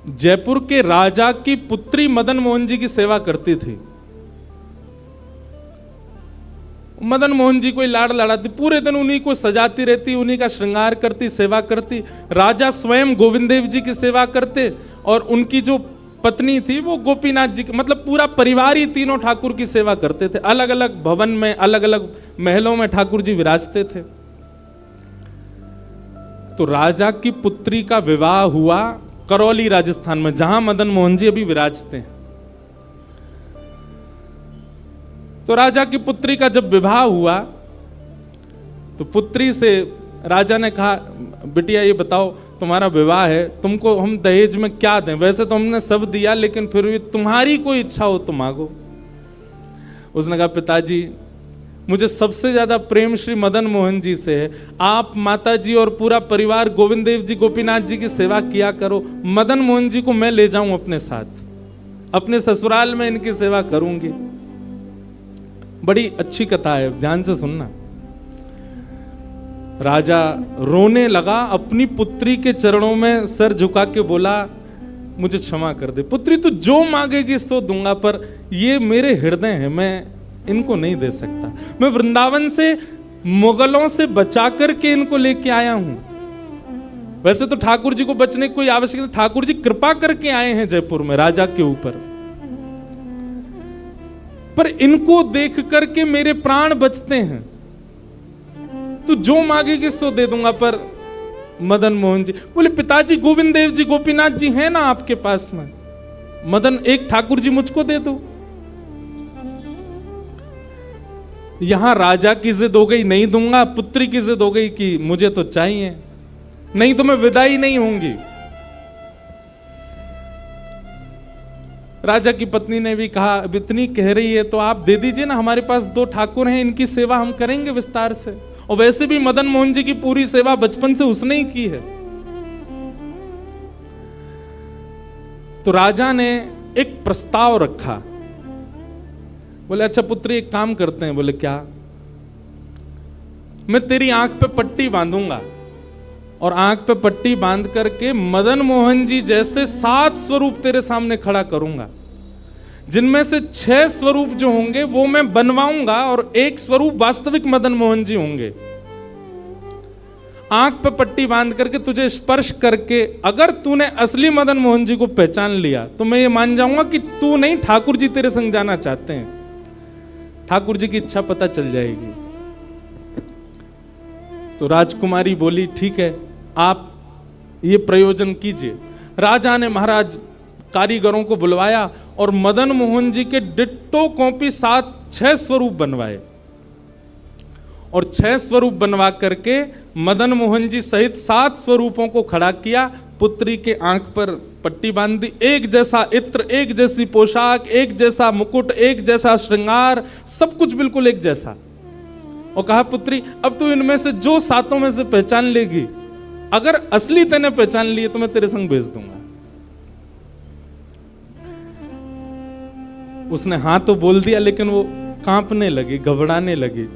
जयपुर के राजा की पुत्री मदन मोहन जी की सेवा करती थी। मदन मोहन जी को लाड़ लड़ाती, पूरे दिन उन्हीं को सजाती रहती, उन्हीं का श्रृंगार करती, सेवा करती। राजा स्वयं गोविंद देव जी की सेवा करते और उनकी जो पत्नी थी वो गोपीनाथ जी की, मतलब पूरा परिवार ही तीनों ठाकुर की सेवा करते थे। अलग अलग भवन में, अलग अलग महलों में ठाकुर जी विराजते थे। तो राजा की पुत्री का विवाह हुआ करौली राजस्थान में, जहां मदन मोहन जी अभी विराजते हैं। तो राजा की पुत्री का जब विवाह हुआ तो पुत्री से राजा ने कहा, बिटिया ये बताओ तुम्हारा विवाह है, तुमको हम दहेज में क्या दें? वैसे तो हमने सब दिया, लेकिन फिर भी तुम्हारी कोई इच्छा हो तो मांगो। उसने कहा, पिताजी मुझे सबसे ज्यादा प्रेम श्री मदन मोहन जी से है। आप माता जी और पूरा परिवार गोविंद देव जी, गोपीनाथ जी की सेवा किया करो। मदन मोहन जी को मैं ले जाऊं अपने साथ, अपने ससुराल में इनकी सेवा करूंगी। बड़ी अच्छी कथा है, ध्यान से सुनना। राजा रोने लगा, अपनी पुत्री के चरणों में सर झुका के बोला, मुझे क्षमा कर दे पुत्री, तू जो मांगेगी सो दूंगा, पर ये मेरे हृदय है, मैं इनको नहीं दे सकता। मैं वृंदावन से मुगलों से बचा करके इनको लेके आया हूं। वैसे तो ठाकुर जी को बचने की कोई आवश्यकता, ठाकुर जी कृपा करके आए हैं जयपुर में राजा के ऊपर, पर इनको देख करके मेरे प्राण बचते हैं। तू जो मांगेगी सो दे दूंगा। पर मदन मोहन जी बोले, पिताजी गोविंद देव जी, गोपीनाथ जी हैं ना आपके पास में, मदन एक ठाकुर जी मुझको दे दो। यहां राजा की जिद हो गई, नहीं दूंगा। पुत्री की जिद हो गई कि मुझे तो चाहिए, नहीं तो मैं विदाई नहीं होंगी। राजा की पत्नी ने भी कहा, अब इतनी कह रही है तो आप दे दीजिए ना, हमारे पास 2 ठाकुर हैं, इनकी सेवा हम करेंगे विस्तार से। और वैसे भी मदन मोहन जी की पूरी सेवा बचपन से उसने ही की है। तो राजा ने एक प्रस्ताव रखा, बोले अच्छा पुत्री एक काम करते हैं। बोले क्या? मैं तेरी आंख पे पट्टी बांधूंगा और आंख पे पट्टी बांध करके मदन मोहन जी जैसे 7 स्वरूप तेरे सामने खड़ा करूंगा, जिनमें से 6 स्वरूप जो होंगे वो मैं बनवाऊंगा और 1 स्वरूप वास्तविक मदन मोहन जी होंगे। आंख पे पट्टी बांध करके तुझे स्पर्श करके अगर तूने असली मदन मोहन जी को पहचान लिया तो मैं ये मान जाऊंगा कि तू नहीं, ठाकुर जी तेरे संग जाना चाहते हैं। ठाकुर जी की इच्छा पता चल जाएगी। तो राजकुमारी बोली, ठीक है आप ये प्रयोजन कीजिए। राजा ने महाराज कारीगरों को बुलवाया और मदन मोहन जी के डिट्टो कॉपी 6 स्वरूप बनवाए और 6 स्वरूप बनवा करके मदन मोहन जी सहित 7 स्वरूपों को खड़ा किया। पुत्री के आंख पर पट्टी बांध दी, एक जैसा इत्र, एक जैसी पोशाक, एक जैसा मुकुट, एक जैसा श्रृंगार, सब कुछ बिल्कुल एक जैसा। और कहा, पुत्री अब तू इनमें से जो 7 में से पहचान लेगी, अगर असली तूने पहचान लिए तो मैं तेरे संग भेज दूंगा। उसने हाँ तो बोल दिया, लेकिन वो कांपने लगी, घबराने लगी।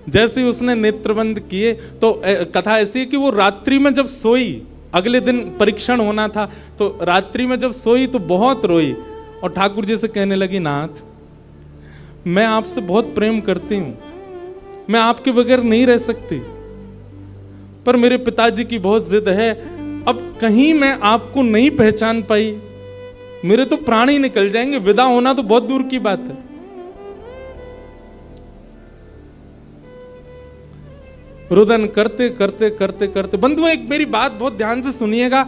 जैसे ही उसने नेत्रबंद किए तो कथा ऐसी है कि वो रात्रि में जब सोई, अगले दिन परीक्षण होना था, तो रात्रि में जब सोई तो बहुत रोई और ठाकुर जी से कहने लगी, नाथ मैं आपसे बहुत प्रेम करती हूं, मैं आपके बगैर नहीं रह सकती, पर मेरे पिताजी की बहुत जिद है। अब कहीं मैं आपको नहीं पहचान पाई, मेरे तो प्राण ही निकल जाएंगे, विदा होना तो बहुत दूर की बात है। रुदन करते करते करते करते, बंधुओं एक मेरी बात बहुत ध्यान से सुनिएगा,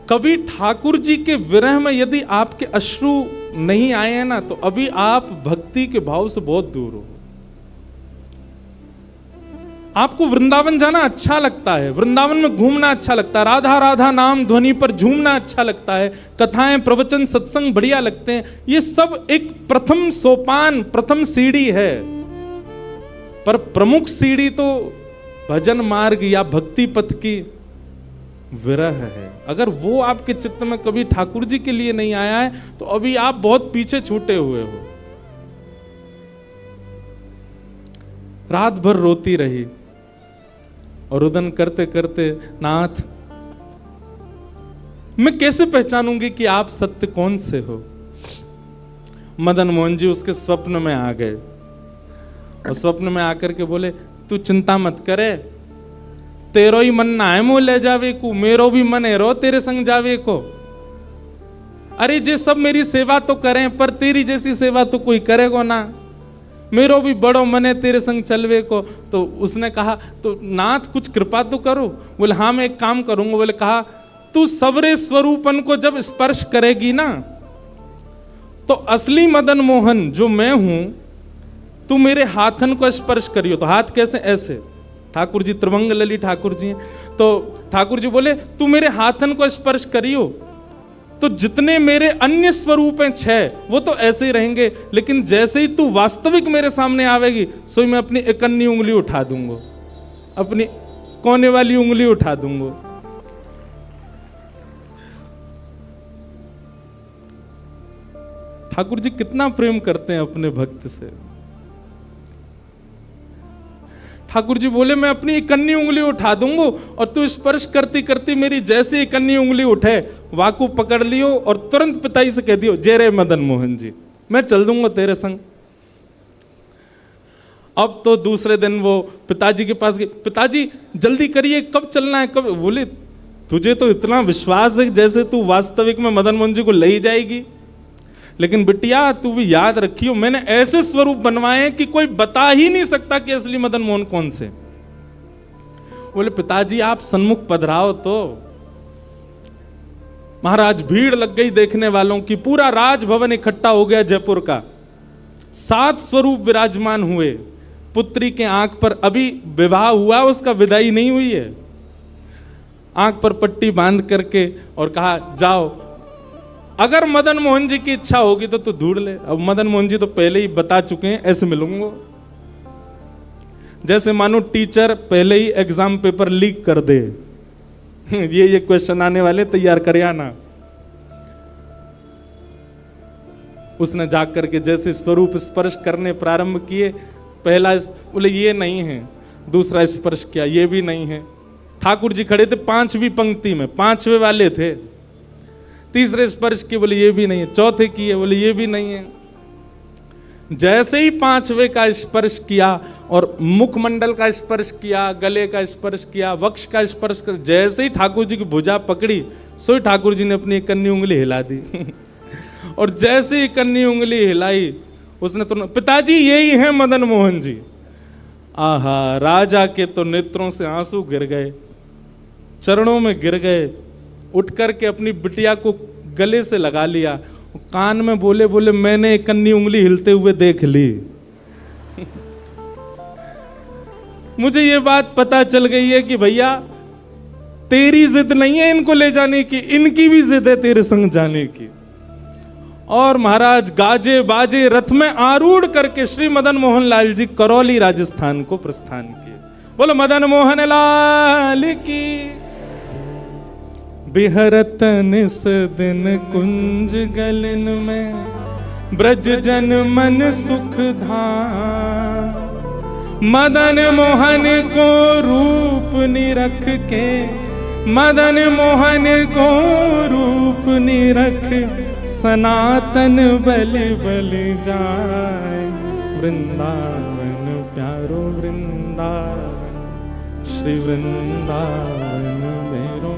कभी ठाकुर जी के विरह में यदि आपके अश्रु नहीं आए हैं ना, तो अभी आप भक्ति के भाव से बहुत दूर हो। आपको वृंदावन जाना अच्छा लगता है, वृंदावन में घूमना अच्छा लगता है, राधा राधा नाम ध्वनि पर झूमना अच्छा लगता है, कथाएं प्रवचन सत्संग बढ़िया लगते हैं, ये सब एक प्रथम सोपान, प्रथम सीढ़ी है। पर प्रमुख सीढ़ी तो भजन मार्ग या भक्ति पथ की विरह है। अगर वो आपके चित्त में कभी ठाकुर जी के लिए नहीं आया है तो अभी आप बहुत पीछे छूटे हुए हो। रात भर रोती रही और रुदन करते करते, नाथ मैं कैसे पहचानूंगी कि आप सत्य कौन से हो? मदन मोहन जी उसके स्वप्न में आ गए और स्वप्न में आकर के बोले, तू चिंता मत करे, तेरो ही मन ना है मुँह ले जावे को, मेरो भी मन है रो तेरे संग जावे को। अरे जे सब मेरी सेवा तो करें, पर तेरी जैसी सेवा तो कोई करेगा ना, मेरो भी बड़ो मन है तेरे संग चलवे को। तो उसने कहा, तो नाथ कुछ कृपा तो करो। बोले हाँ मैं एक काम करूंगा। बोले कहा, तू सबरे स्वरूपन को जब स्पर्श करेगी ना, तो असली मदन मोहन जो मैं हूं, तू मेरे हाथन को स्पर्श करियो। तो हाथ कैसे? ऐसे। ठाकुर जी त्रिभंग लली ठाकुर जी हैं, तो ठाकुर जी बोले तू मेरे हाथन को स्पर्श करियो, तो जितने मेरे अन्य स्वरूप हैं 6 वो तो ऐसे ही रहेंगे, लेकिन जैसे ही तू वास्तविक मेरे सामने आवेगी, सो मैं अपनी इकन्नी उंगली उठा दूंगा, अपनी कोने वाली उंगली उठा दूंगा। ठाकुर जी कितना प्रेम करते हैं अपने भक्त से। ठाकुर जी बोले मैं अपनी इकन्नी उंगली उठा दूंगा और तू स्पर्श करती करती मेरी जैसे इकन्नी उंगली उठे, वाकू पकड़ लियो और तुरंत पिताजी से कह दियो, जय रे मदन मोहन जी, मैं चल दूंगा तेरे संग। अब तो दूसरे दिन वो पिताजी के पास गए, पिताजी जल्दी करिए, कब चलना है, कब? बोले तुझे तो इतना विश्वास है जैसे तू वास्तविक में मदन मोहन जी को ले ही जाएगी, लेकिन बिटिया तू भी याद रखियो, मैंने ऐसे स्वरूप बनवाए कि कोई बता ही नहीं सकता कि असली मदन मोहन कौन से। बोले पिताजी आप सन्मुख पधराओ। तो महाराज भीड़ लग गई देखने वालों की, पूरा राजभवन इकट्ठा हो गया जयपुर का। 7 स्वरूप विराजमान हुए। पुत्री के आंख पर अभी विवाह हुआ, उसका विदाई नहीं हुई है, आंख पर पट्टी बांध करके और कहा जाओ, अगर मदन मोहन जी की इच्छा होगी तो तू ढूंढ ले। अब मदन मोहन जी तो पहले ही बता चुके हैं, ऐसे मिलूंगा। जैसे मानो टीचर पहले ही एग्जाम पेपर लीक कर दे, ये क्वेश्चन आने वाले, तैयार कर आना। उसने जाग करके जैसे स्वरूप स्पर्श करने प्रारंभ किए, पहला बोले ये नहीं है, दूसरा स्पर्श किया, ये भी नहीं है। ठाकुर जी खड़े थे 5वीं पंक्ति में, 5वें वाले थे। तीसरे स्पर्श किए, बोले ये भी नहीं है। चौथे किए, बोले ये भी नहीं है। जैसे ही 5वें का स्पर्श किया और मुखमंडल का स्पर्श किया, गले का स्पर्श किया, वक्ष का स्पर्श कर, जैसे ही ठाकुर जी की भुजा पकड़ी, सो ही ठाकुर जी ने अपनी इकन्नी उंगली हिला दी। और जैसे ही इकन्नी उंगली हिलाई, उसने तो, पिताजी यही है मदन मोहन जी। आहा, राजा के तो नेत्रों से आंसू गिर गए, चरणों में गिर गए, उठ करके अपनी बिटिया को गले से लगा लिया, कान में बोले बोले मैंने इकन्नी उंगली हिलते हुए देख ली। मुझे ये बात पता चल गई है कि भैया तेरी जिद नहीं है इनको ले जाने की, इनकी भी जिद है तेरे संग जाने की। और महाराज गाजे बाजे रथ में आरूढ़ करके श्री मदन मोहन लाल जी करौली राजस्थान को प्रस्थान किए। बोलो मदन मोहन लाल की। बिहरत निस दिन कुंज गलन में, ब्रज जन मन सुख धाम। मदन मोहन को रूप निरख के, मदन मोहन को रूप निरख, सनातन बल बल जाए। वृंदावन प्यारो वृंदावन, श्री वृंदावन मेरो।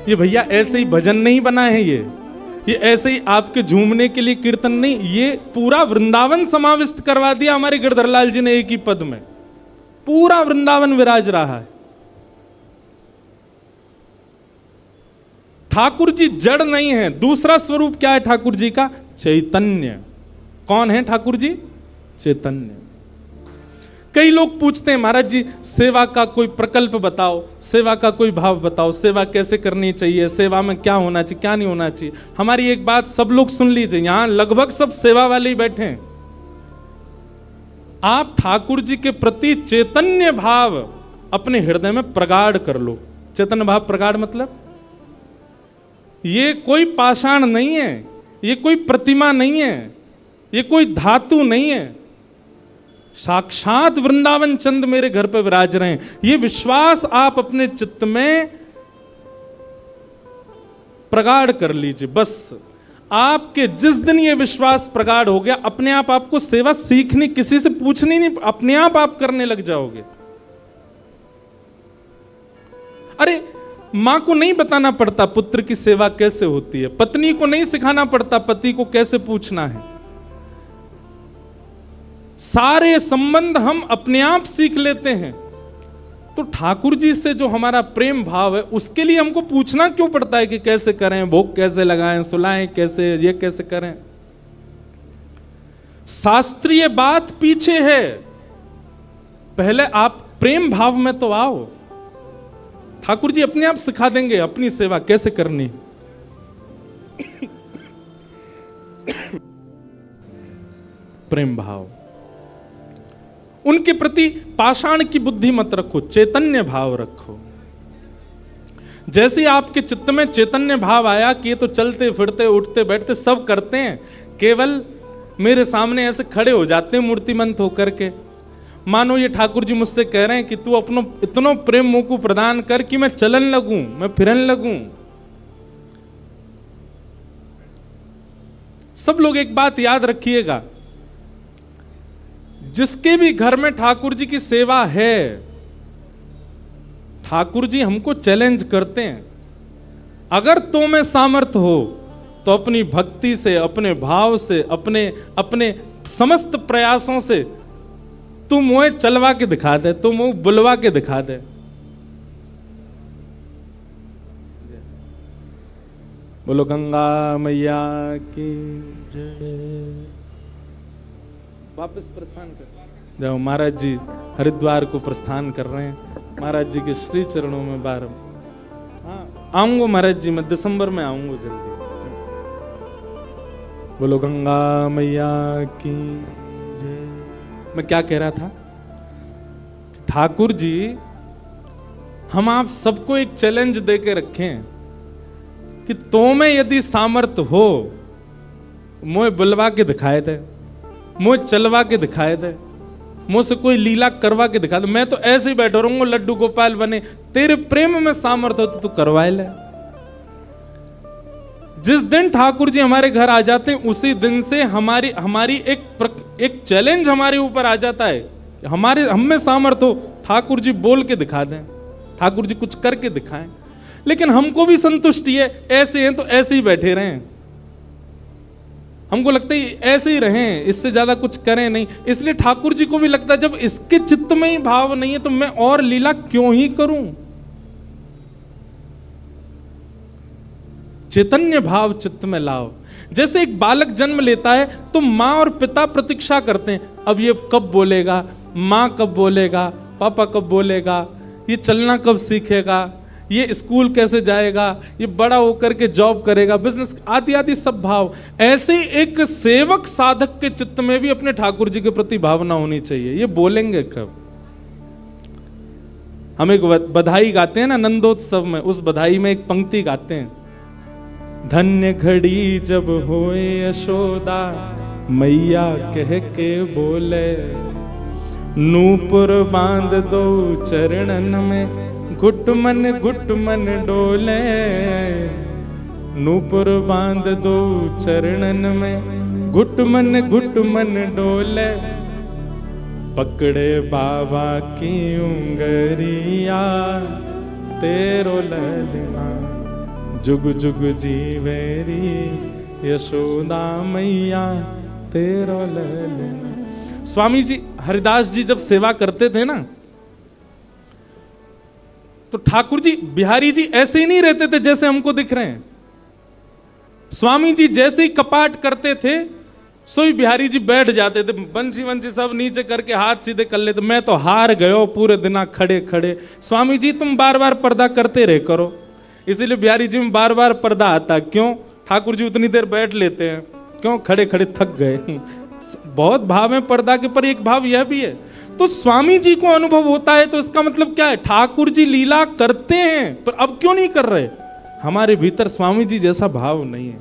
ये भैया ऐसे ही भजन नहीं बना है, ये ऐसे ही आपके झूमने के लिए कीर्तन नहीं, ये पूरा वृंदावन समाविष्ट करवा दिया हमारे गिरधरलाल जी ने एक ही पद में। पूरा वृंदावन विराज रहा है। ठाकुर जी जड़ नहीं है। दूसरा स्वरूप क्या है ठाकुर जी का? चैतन्य। कौन है ठाकुर जी? चैतन्य। कई लोग पूछते हैं महाराज जी सेवा का कोई प्रकल्प बताओ, सेवा का कोई भाव बताओ, सेवा कैसे करनी चाहिए, सेवा में क्या होना चाहिए क्या नहीं होना चाहिए। हमारी एक बात सब लोग सुन लीजिए, यहां लगभग सब सेवा वाले ही बैठे हैं। आप ठाकुर जी के प्रति चैतन्य भाव अपने हृदय में प्रगाढ़ कर लो। चैतन्य भाव प्रगाढ़ मतलब ये कोई पाषाण नहीं है, ये कोई प्रतिमा नहीं है, ये कोई धातु नहीं है, साक्षात वृंदावन चंद मेरे घर पर विराज रहे हैं। ये विश्वास आप अपने चित्त में प्रगाढ़ कर लीजिए। बस आपके जिस दिन ये विश्वास प्रगाढ़ हो गया, अपने आप आपको सेवा सीखनी, किसी से पूछनी नहीं, अपने आप करने लग जाओगे। अरे मां को नहीं बताना पड़ता पुत्र की सेवा कैसे होती है, पत्नी को नहीं सिखाना पड़ता पति को कैसे पूछना है। सारे संबंध हम अपने आप सीख लेते हैं। तो ठाकुर जी से जो हमारा प्रेम भाव है, उसके लिए हमको पूछना क्यों पड़ता है कि कैसे करें, भोग कैसे लगाएं, सुलाएं कैसे, ये कैसे करें। शास्त्रीय बात पीछे है, पहले आप प्रेम भाव में तो आओ। ठाकुर जी अपने आप सिखा देंगे अपनी सेवा कैसे करनी। प्रेम भाव, उनके प्रति पाषाण की बुद्धि मत रखो, चैतन्य भाव रखो। जैसे आपके चित्त में चैतन्य भाव आया कि ये तो चलते फिरते उठते बैठते सब करते हैं, केवल मेरे सामने ऐसे खड़े हो जाते हैं मूर्तिमंत होकर के, मानो ये ठाकुर जी मुझसे कह रहे हैं कि तू अपनो इतना प्रेम मोको प्रदान कर कि मैं चलन लगूं, मैं फिरन लगूं। सब लोग एक बात याद रखिएगा, जिसके भी घर में ठाकुर जी की सेवा है, ठाकुर जी हमको चैलेंज करते हैं, अगर तो में सामर्थ्य हो तो अपनी भक्ति से, अपने भाव से, अपने समस्त प्रयासों से तू मुझे चलवा के दिखा दे, तू मुझे बुलवा के दिखा दे। बोलो गंगा मैया की जय। वापस प्रस्थान कर जाओ। महाराज जी हरिद्वार को प्रस्थान कर रहे हैं, महाराज जी के श्री चरणों में बार। हाँ आऊंगा महाराज जी, मैं दिसंबर में आऊंगा जल्दी। बोलो गंगा मैया की जय। मैं क्या कह रहा था, ठाकुर जी हम आप सबको एक चैलेंज दे के रखें कि तो में यदि सामर्थ्य हो, मुझे बुलवा के दिखाए दे, मुझे चलवा के दिखाए दे, मुझसे कोई लीला करवा के दिखा दे। मैं तो ऐसे ही बैठा रहूंगा लड्डू गोपाल बने, तेरे प्रेम में सामर्थ्य हो तो तू करवाए ले। जिस दिन ठाकुर जी हमारे घर आ जाते हैं, उसी दिन से हमारी एक चैलेंज हमारे ऊपर आ जाता है। हम में सामर्थ्य हो, ठाकुर जी बोल के दिखा दें, ठाकुर जी कुछ करके दिखाएं। लेकिन हमको भी संतुष्टि है, ऐसे हैं तो ऐसे ही बैठे रहें, हमको लगता है ऐसे ही रहें, इससे ज्यादा कुछ करें नहीं। इसलिए ठाकुर जी को भी लगता है जब इसके चित्त में ही भाव नहीं है तो मैं और लीला क्यों ही करूं। चैतन्य भाव चित्त में लाओ। जैसे एक बालक जन्म लेता है तो माँ और पिता प्रतीक्षा करते हैं, अब ये कब बोलेगा, माँ कब बोलेगा, पापा कब बोलेगा, ये चलना कब सीखेगा, ये स्कूल कैसे जाएगा, ये बड़ा होकर के जॉब करेगा, बिजनेस आदि आदि सब भाव। ऐसे एक सेवक साधक के चित्त में भी अपने ठाकुर जी के प्रति भावना होनी चाहिए, ये बोलेंगे कब। हम एक बधाई गाते हैं ना नंदोत्सव में, उस बधाई में एक पंक्ति गाते हैं, धन्य घड़ी जब होए यशोदा मैया कह के बोले, नूपुर बांध दो चरणन में घुट मन डोले, नूपुर बांध दो चरणन में घुट मन डोले, पकड़े बाबा की उंगरिया तेरो ललना जुग जुग जीवेरी यशोदा मैया तेरो ललना। स्वामी जी हरिदास जी जब सेवा करते थे ना, तो ठाकुर जी बिहारी जी ऐसे ही नहीं रहते थे जैसे हमको दिख रहे हैं। स्वामी जी जैसे ही कपाट करते थे, सोई बिहारी जी बैठ जाते थे, बंसी वंसी सब नीचे करके हाथ सीधे कर लेते। मैं तो हार गयो पूरे दिन खड़े खड़े। स्वामी जी तुम बार बार पर्दा करते रहे करो, इसीलिए बिहारी जी में बार बार पर्दा आता। क्यों? ठाकुर जी उतनी देर बैठ लेते हैं, क्यों? खड़े खड़े थक गए। बहुत भाव है पर्दा के, पर एक भाव यह भी है। तो स्वामी जी को अनुभव होता है, तो इसका मतलब क्या है? ठाकुर जी लीला करते हैं, पर अब क्यों नहीं कर रहे? हमारे भीतर स्वामी जी जैसा भाव नहीं है।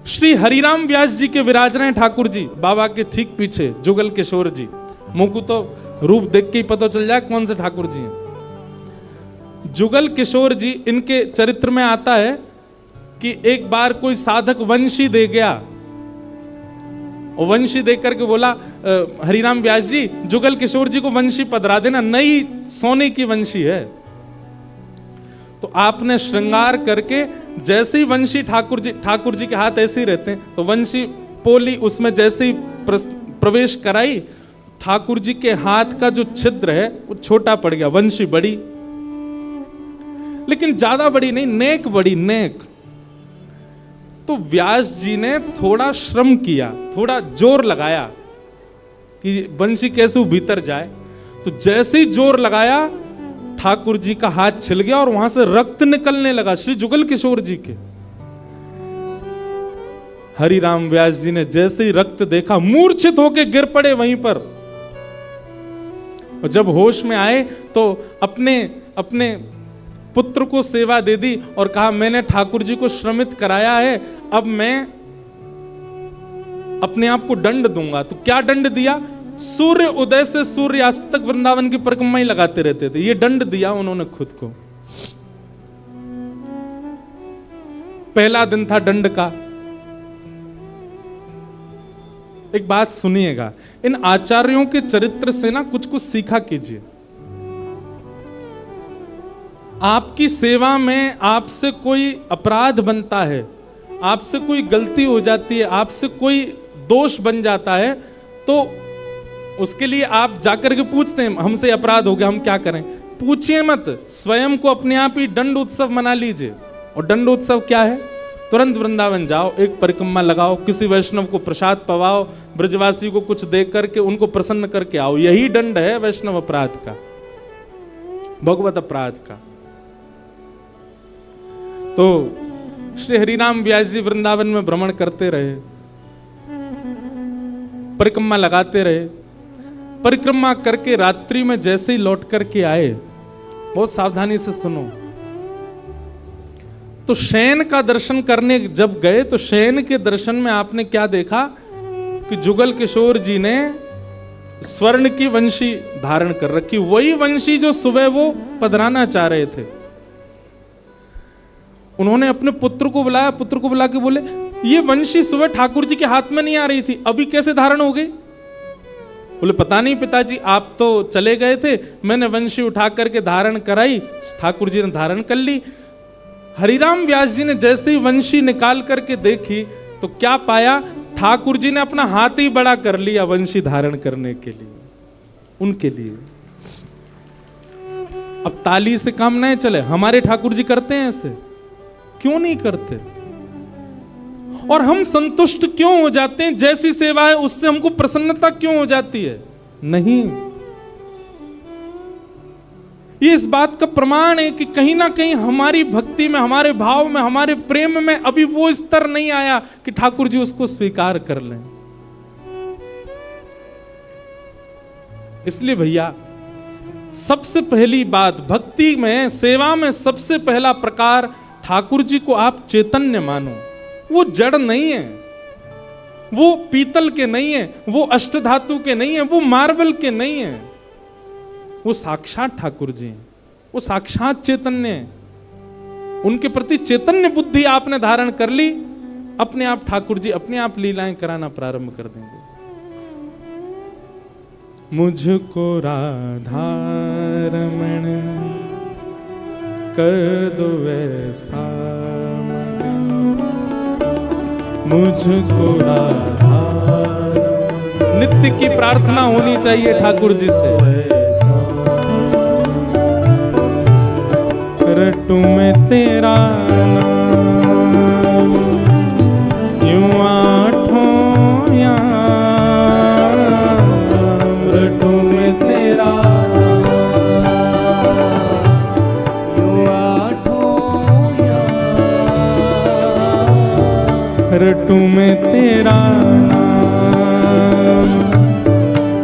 श्री हरिराम व्यास जी के विराज रहे ठाकुर जी, बाबा के ठीक पीछे जुगल किशोर जी। मुझको तो रूप देख के ही पता चल जाए कौन से ठाकुर जी हैं। जुगल किशोर जी, इनके चरित्र में आता है कि एक बार कोई साधक वंशी दे गया, और वंशी देख करके बोला हरिराम व्यास जी, जुगल किशोर जी को वंशी पधरा देना, नई सोने की वंशी है। तो आपने श्रृंगार करके जैसे ही वंशी ठाकुर जी के हाथ ऐसे ही रहते हैं, तो वंशी पोली उसमें जैसे ही प्रवेश कराई, ठाकुर जी के हाथ का जो छिद्र है वो छोटा पड़ गया, वंशी बड़ी, लेकिन ज्यादा बड़ी नहीं, नेक बड़ी, नेक। तो व्यास जी ने थोड़ा श्रम किया, थोड़ा जोर लगाया कि वंशी कैसे वो भीतर जाए। तो जैसे ही जोर लगाया, ठाकुर जी का हाथ छिल गया और वहां से रक्त निकलने लगा, श्री जुगल किशोर जी के। हरिराम व्यास जी ने जैसे ही रक्त देखा, मूर्छित होकर गिर पड़े वहीं पर। और जब होश में आए तो अपने पुत्र को सेवा दे दी और कहा, मैंने ठाकुर जी को श्रमित कराया है, अब मैं अपने आप को दंड दूंगा। तो क्या दंड दिया? सूर्य उदय से सूर्यास्त तक वृंदावन की परिक्रमा ही लगाते रहते थे, ये दंड दिया उन्होंने खुद को। पहला दिन था दंड का। एक बात सुनिएगा, इन आचार्यों के चरित्र से ना कुछ कुछ सीखा कीजिए। आपकी सेवा में आपसे कोई अपराध बनता है, आपसे कोई गलती हो जाती है, आपसे कोई दोष बन जाता है, तो उसके लिए आप जाकर के पूछते हैं हमसे अपराध हो गया, हम क्या करें? पूछिए मत, स्वयं को अपने आप ही दंड उत्सव मना लीजिए। और दंड उत्सव क्या है? तुरंत वृंदावन जाओ, एक परिक्रमा लगाओ, किसी वैष्णव को प्रसाद पवाओ, ब्रजवासी को कुछ दे करके उनको प्रसन्न करके आओ। यही दंड है वैष्णव अपराध का, भगवत अपराध का। तो श्री हरिराम व्यास जी वृंदावन में भ्रमण करते रहे, परिक्रमा लगाते रहे। परिक्रमा करके रात्रि में जैसे ही लौट करके आए, बहुत सावधानी से सुनो, तो शयन का दर्शन करने जब गए तो शयन के दर्शन में आपने क्या देखा कि जुगल किशोर जी ने स्वर्ण की वंशी धारण कर रखी, वही वंशी जो सुबह वो पधराना चाह रहे थे। उन्होंने अपने पुत्र को बुलाया, पुत्र को बुला के बोले, ये वंशी सुबह ठाकुर जी के हाथ में नहीं आ रही थी, अभी कैसे धारण हो गई? बोले पता नहीं पिताजी, आप तो चले गए थे, मैंने वंशी उठा करके धारण कराई, ठाकुर जी ने धारण कर ली। हरिराम व्यास जी ने जैसे ही वंशी निकाल करके देखी तो क्या पाया? ठाकुर जी ने अपना हाथ ही बड़ा कर लिया वंशी धारण करने के लिए, उनके लिए। अब ताली से काम नहीं चले, हमारे ठाकुर जी करते हैं ऐसे? क्यों नहीं करते? और हम संतुष्ट क्यों हो जाते हैं? जैसी सेवा है उससे हमको प्रसन्नता क्यों हो जाती है? नहीं। ये इस बात का प्रमाण है कि कहीं ना कहीं हमारी भक्ति में, हमारे भाव में, हमारे प्रेम में अभी वो स्तर नहीं आया कि ठाकुर जी उसको स्वीकार कर लें। इसलिए भैया, सबसे पहली बात भक्ति में, सेवा में सबसे पहला प्रकार, ठाकुर जी को आप चैतन्य मानो। वो जड़ नहीं है, वो पीतल के नहीं है, वो अष्टधातु के नहीं है, वो मार्बल के नहीं है, वो साक्षात ठाकुर जी हैं, वो साक्षात चैतन्य है। उनके प्रति चैतन्य बुद्धि आपने धारण कर ली, अपने आप ठाकुर जी अपने आप लीलाएं कराना प्रारंभ कर देंगे। मुझको राधा रमण कर दो वैसा, मुझको राधा रमण। नित्य की प्रार्थना होनी चाहिए ठाकुर जी से। रटू में तेरा नाम यूं आठों याम, रटू में तेरा यूं आठों याम, रटू में तेरा नाम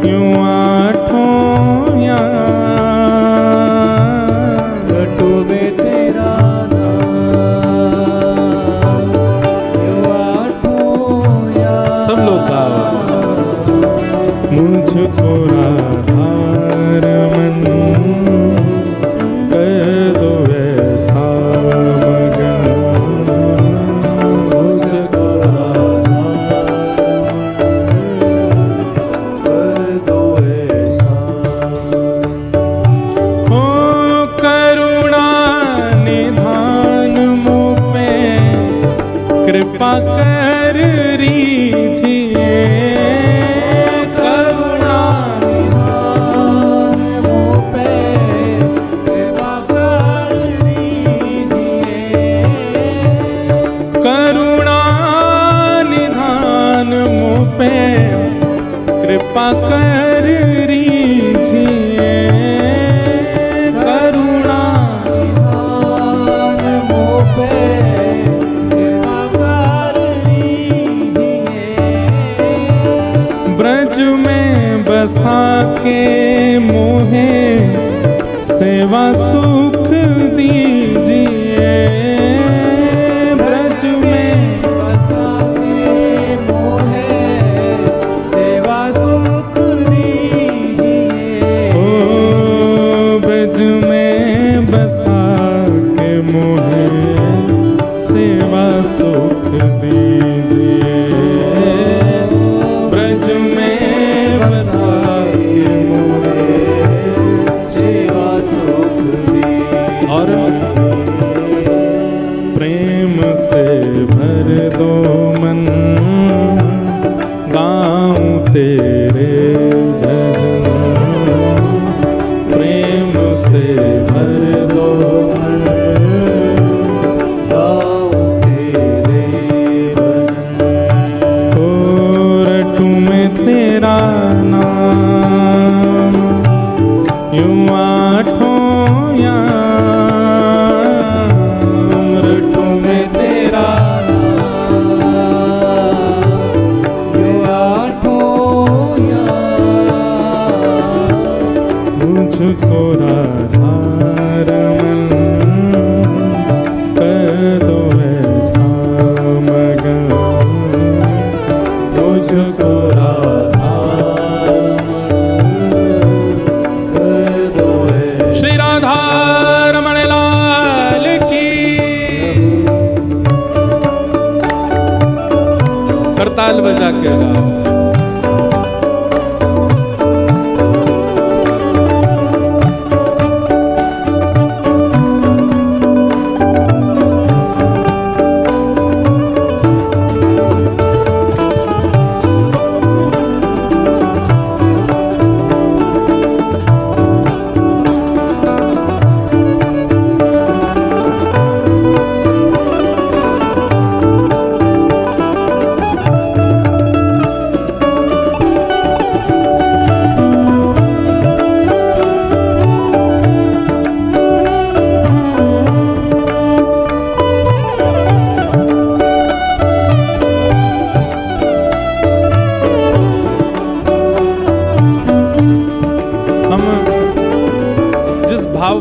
यूं आठों याम, मुझको राधा रमण कर दो कृपा कर रीझिए, करुणा निधान मुँह पे कृपा कर लीजिए। करुणा निधान मुँह पे कृपा कर रीझिए, करुणा निधान मुँह पे कृपा कर लीजिए। ब्रज में बसा के मोहे सेवा सुख दीजिए, ब्रज में बसा के मोहे सेवा सुख दीजिए। ओ ब्रज में बसा के मोहे सेवा सुख दीजिए, ब्रज में बसा के मोहे सेवा सुख दीजिए। और प्रेम से भर दो मन, गाऊं तेरे भजन, प्रेम से भर दो मन, गाऊं तेरे भजन। ओ रटूं मैं तेरा नाम, यूं आठों याम, रटूं मैं तेरा मुझको राधा रमन कर दो ऐसा मगन, मुझको राधा रमन कर दो ऐसा। श्री राधा रमण लाल की, करताल बजा के गाओ।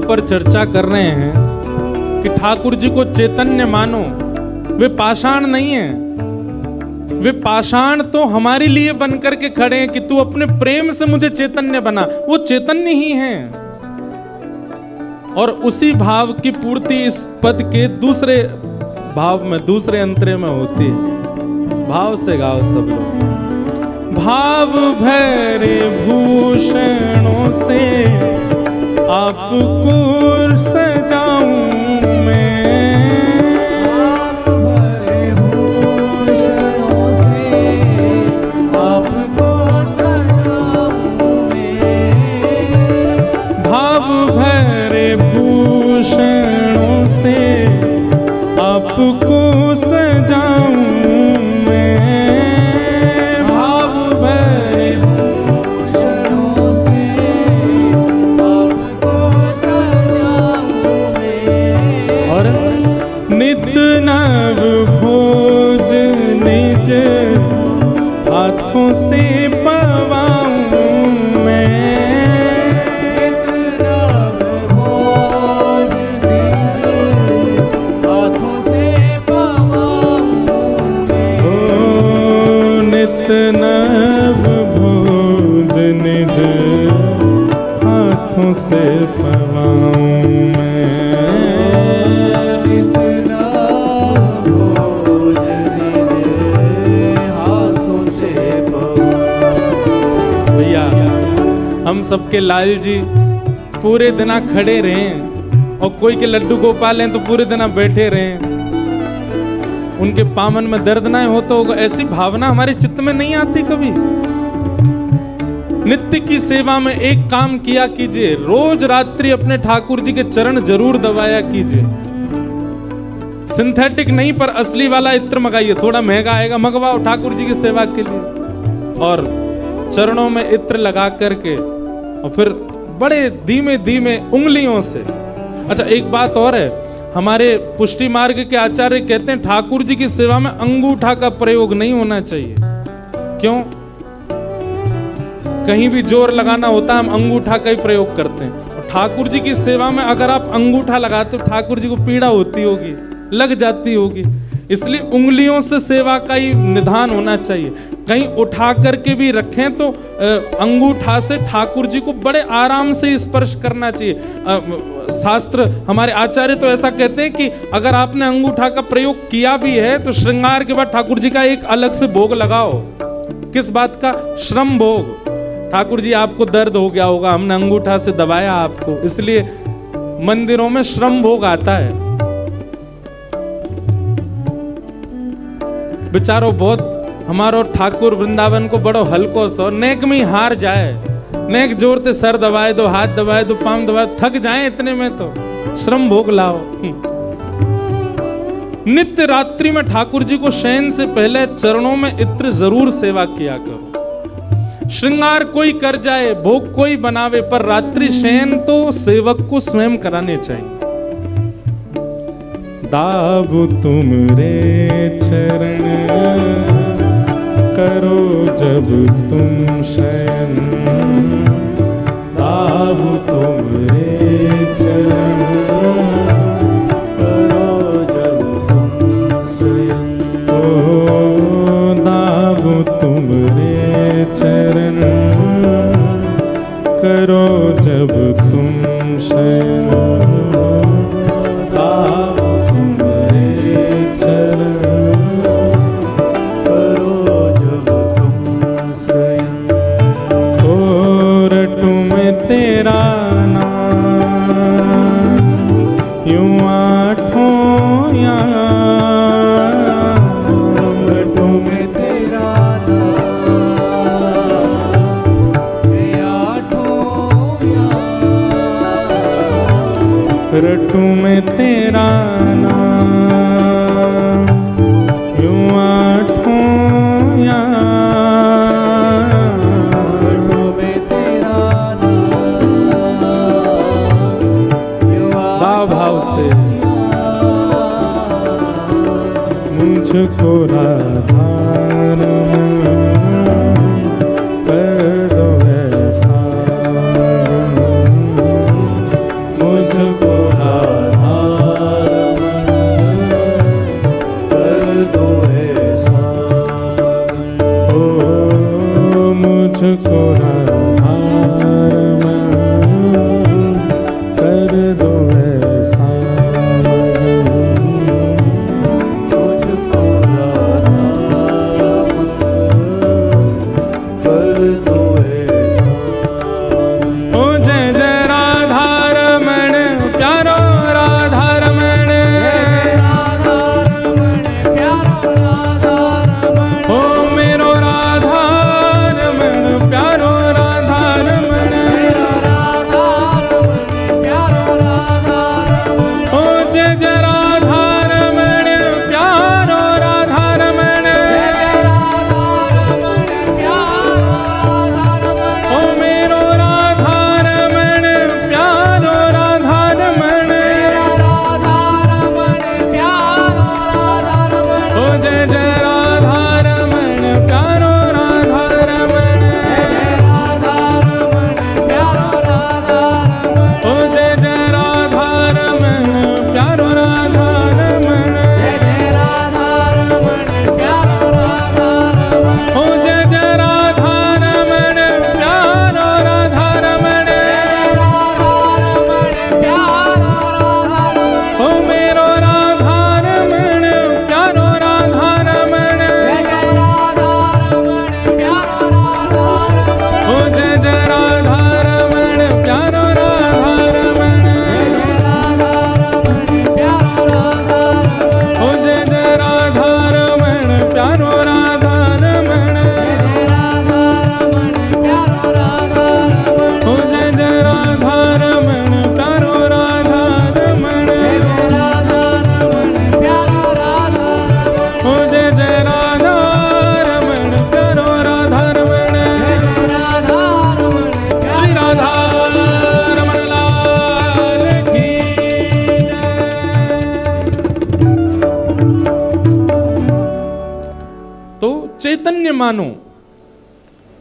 पर चर्चा कर रहे हैं कि ठाकुर जी को चैतन्य मानो, वे पाषाण नहीं है, वे पाषाण तो हमारे लिए बन करके खड़े हैं कि तू अपने प्रेम से मुझे चैतन्य बना। वो चैतन्य ही हैं और उसी भाव की पूर्ति इस पद के दूसरे भाव में, दूसरे अंतरे में होती है। भाव से गाओ सब लोग। भाव भरे भूषणों से आपको सजाऊं मैं, भाव भरे भूषणों से आपको सजाऊं मैं। भाव भरे भूषणों से आपको सजाऊं मैं, भाव भरे भूषणों से आपको सजाऊं मैं। और नित नव भोज निज हाथों से पवाऊं मैं, नित नव भोज निज हाथों से पवाऊं मैं। ओ नित नव भोज निज हाथों से पवाऊं मैं, नित नव भोज निज हाथों से पवाऊं। भैया हम सबके लाल जी पूरे दिन खड़े रहे और कोई के लड्डू गोपाल हैं तो पूरे दिन बैठे रहे। उनके पावन में दर्द ना हो तो ऐसी भावना हमारे चित्त में नहीं आती कभी। नित्य की सेवा में एक काम किया कीजिए, रोज रात्रि अपने ठाकुर जी के चरण जरूर दबाया कीजिए। सिंथेटिक नहीं पर असली वाला इत्र मंगाइए, थोड़ा महंगा आएगा, मंगवाओ ठाकुर जी की सेवा के लिए। और चरणों में इत्र लगा करके और फिर बड़े धीमे धीमे उंगलियों से। अच्छा एक बात और है, हमारे पुष्टि मार्ग के आचार्य कहते हैं ठाकुर जी की सेवा में अंगूठा का प्रयोग नहीं होना चाहिए। क्यों? कहीं भी जोर लगाना होता है हम अंगूठा का ही प्रयोग करते हैं। और ठाकुर जी की सेवा में अगर आप अंगूठा लगाते हो ठाकुर जी को पीड़ा होती होगी, लग जाती होगी, इसलिए उंगलियों से सेवा का ही निधान होना चाहिए। कहीं उठा करके भी रखें तो अंगूठा से ठाकुर जी को बड़े आराम से स्पर्श करना चाहिए। शास्त्र हमारे आचार्य तो ऐसा कहते हैं कि अगर आपने अंगूठा का प्रयोग किया भी है तो श्रृंगार के बाद ठाकुर जी का एक अलग से भोग लगाओ। किस बात का? श्रम भोग। ठाकुर जी आपको दर्द हो गया होगा, हमने अंगूठा से दबाया आपको, इसलिए मंदिरों में श्रम भोग आता है। बेचारो बहुत हमारो ठाकुर वृंदावन को बड़ो हल्को सो, नेक में ही हार जाए, नेक जोर से सर दबाए दो, हाथ दबाए दो, पांव दबाए, थक जाए इतने में तो श्रम भोग लाओ। नित्य रात्रि में ठाकुर जी को शयन से पहले चरणों में इत्र जरूर सेवा किया करो। श्रृंगार कोई कर जाए, भोग कोई बनावे, पर रात्रि शयन तो सेवक को स्वयं कराने चाहिए। दाबु तुमरे चरण करो जब तुम शयन, दाबु तुमरे चरण करो जब तुम स्वयं, ओ दाबु तुमरे चरण करो जब तुम शयन, रटू में तेरा नाम यूं आठों याम, रटू में तेरा नाम यूं भाव से मुझको राधार कर दो ऐसा, मुझको मुझको राधार कर दो ऐसा, मुझको राधार कर दो ऐसा। ओ जय जय राधा रमण प्यारो चैतन्य मानो,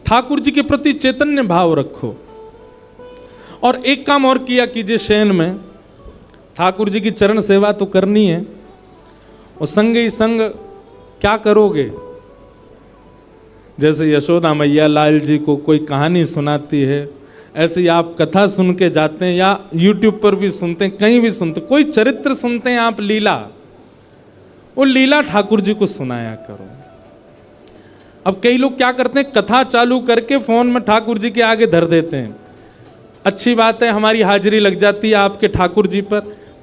ठाकुर जी के प्रति चैतन्य भाव रखो। और एक काम और किया कीजिए शयन में, ठाकुर जी की चरण सेवा तो करनी है, और संग ही संग क्या करोगे, जैसे यशोदा मैया लाल जी को कोई कहानी सुनाती है, ऐसे ही आप कथा सुन के जाते हैं, या YouTube पर भी सुनते हैं, कहीं भी सुनते, कोई चरित्र सुनते हैं आप, लीला, वो लीला ठाकुर जी को सुनाया करो। अब कई लोग क्या करते हैं, कथा चालू करके फोन में ठाकुर जी के आगे धर देते हैं। अच्छी बात है, हमारी हाजिरी लग जाती है आपके ठाकुर जी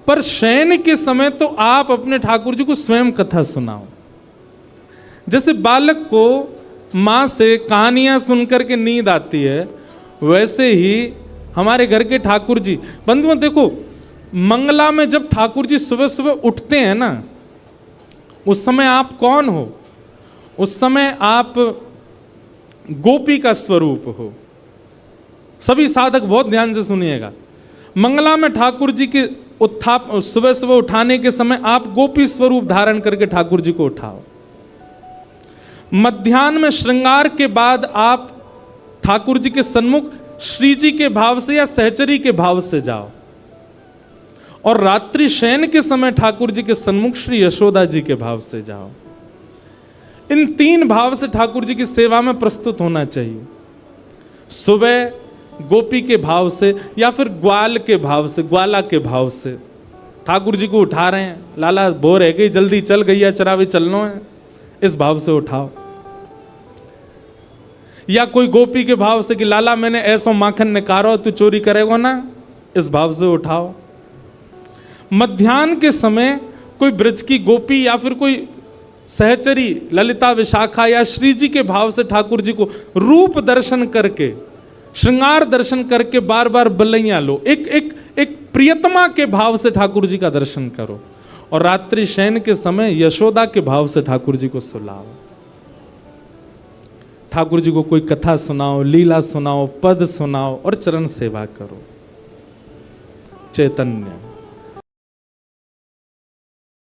पर शयन के समय तो आप अपने ठाकुर जी को स्वयं कथा सुनाओ। जैसे बालक को माँ से कहानियां सुनकर के नींद आती है, वैसे ही हमारे घर के ठाकुर जी, बंधुओं देखो, मंगला में जब ठाकुर जी सुबह सुबह उठते हैं ना, उस समय आप कौन हो? उस समय आप गोपी का स्वरूप हो। सभी साधक बहुत ध्यान से सुनिएगा, मंगला में ठाकुर जी के सुबह सुबह उठाने के समय आप गोपी स्वरूप धारण करके ठाकुर जी को उठाओ। मध्याह्न में श्रृंगार के बाद आप ठाकुर जी के सन्मुख श्री जी के भाव से या सहचरी के भाव से जाओ, और रात्रि शयन के समय ठाकुर जी के सन्मुख श्री यशोदा जी के भाव से जाओ। इन 3 भाव से ठाकुर जी की सेवा में प्रस्तुत होना चाहिए। सुबह गोपी के भाव से या फिर ग्वाल के भाव से, ग्वाला के भाव से ठाकुर जी को उठा रहे हैं, लाला बोर है गई, जल्दी चल गैया चरावे चलना है, इस भाव से उठाओ। या कोई गोपी के भाव से कि लाला मैंने ऐसो माखन निकारो, तू चोरी करेगा ना, इस भाव से उठाओ। मध्याह्न के समय कोई ब्रज की गोपी या फिर कोई सहचरी ललिता विशाखा या श्री जी के भाव से ठाकुर जी को रूप दर्शन करके, श्रृंगार दर्शन करके बार बार बलैया लो। एक प्रियतमा के भाव से ठाकुर जी का दर्शन करो, और रात्रि शयन के समय यशोदा के भाव से ठाकुर जी को सुलाओ। ठाकुर जी को कोई कथा सुनाओ, लीला सुनाओ, पद सुनाओ और चरण सेवा करो। चैतन्य